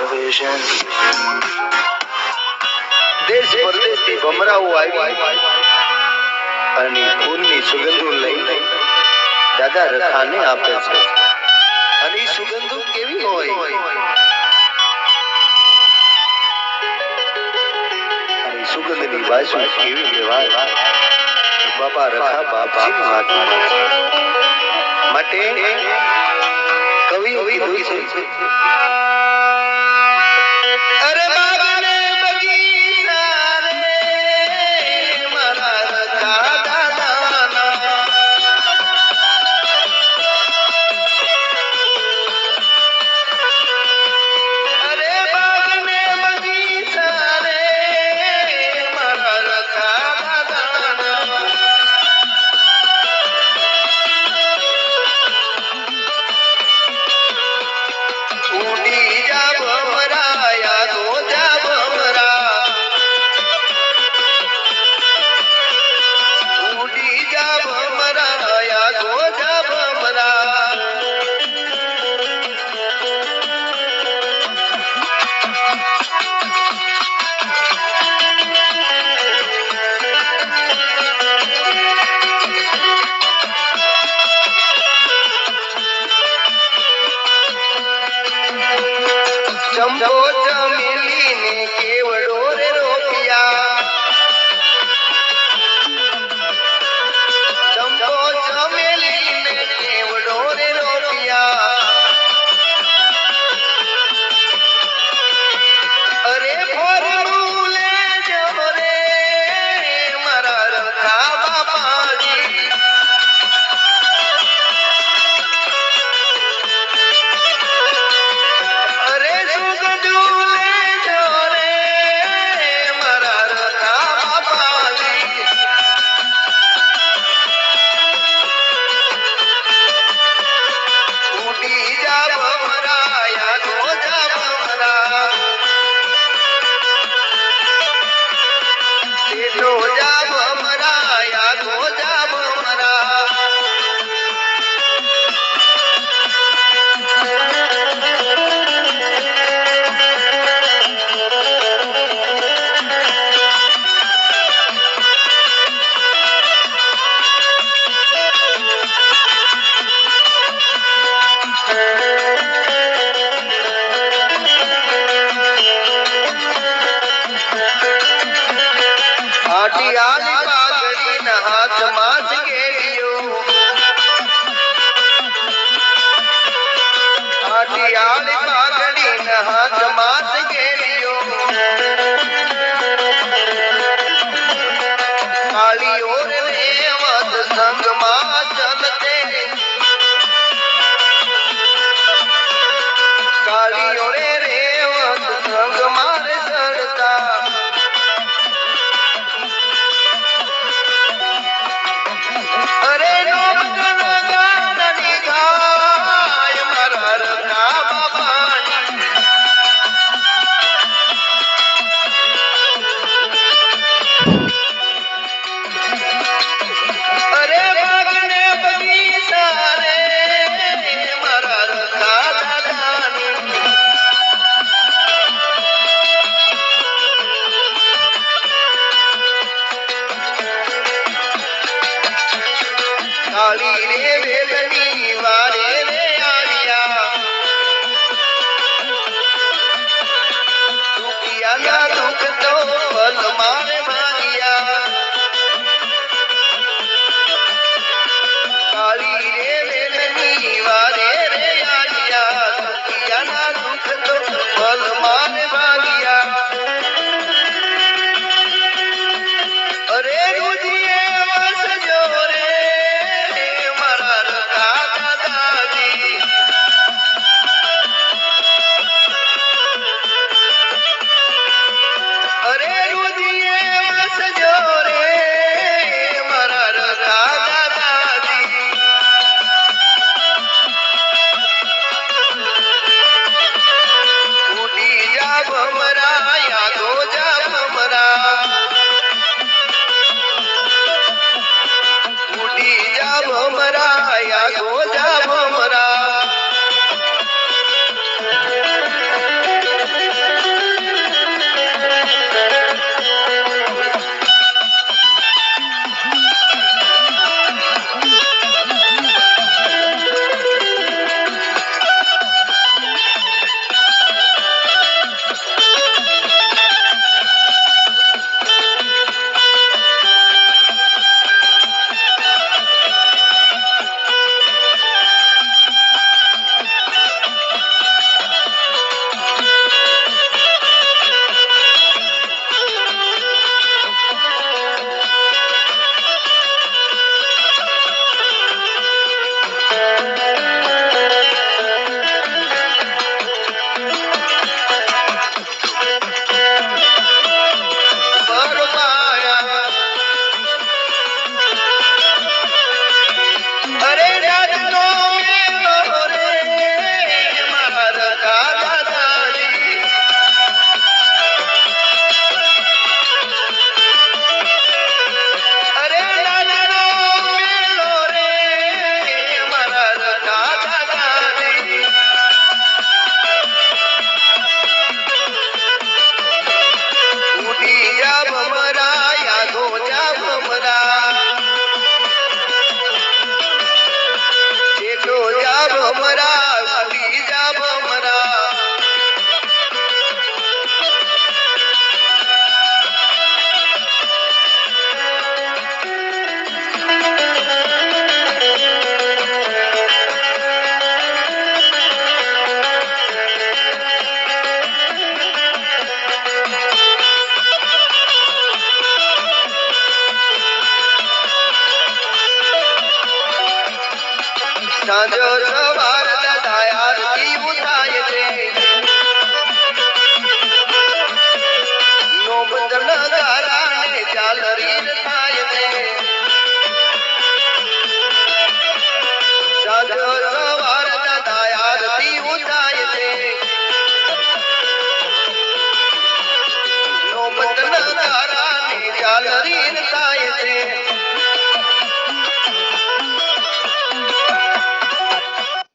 television. દેશ પરદેશથી ભમરાઓ આવી અને ફૂલની સુગંધો લઈને દાદા રખાને આપે છે. અને સુગંધો કેવી હોય? અને સુગંધની બાજુ કેવી લેવાય? બાબા રખા બાપજીની વાતમાં છે. માટે કવિ કીધું છે, અરે બાગને બગીચા રે મારા રખા દાદાના, અરે બાગને બગીચા રે મારા રખા દાદાના, ઉડી જા ભમરા યાદો જા ભમરા, ઉડી જા ભમરા યાદો જા ભમરા. ચંપો ચમેલી ને કેવડો રે રોપિયા, ચંપો ચમેલી ને કેવડો રે રોપિયા, અરે ફોરમુલે જો રે મારા રખા બાપાજી, અરે સુગંધુલે જો રે મારા રખા બાપાજી, ઉડી જા ભમરા યાદો જા ભમરા, તેડો જા ભમરા યાદો જા ભમરા. આટિયાની પાઘડીના હાથમાં સગેડીઓ, આટિયાની પાઘડીના હાથમાં સગેડીઓ, કાળીઓ રે રેવત સંગમાં ચલતે, કાળીઓ રે રેવત સંગમાં રે ચડતા, અરે નોમકન ગાનની ગાય મારા રખા બાપાની, અરે બાગને બગીચા રે મારા રખા દાદાની, ગાલરીન થાય છે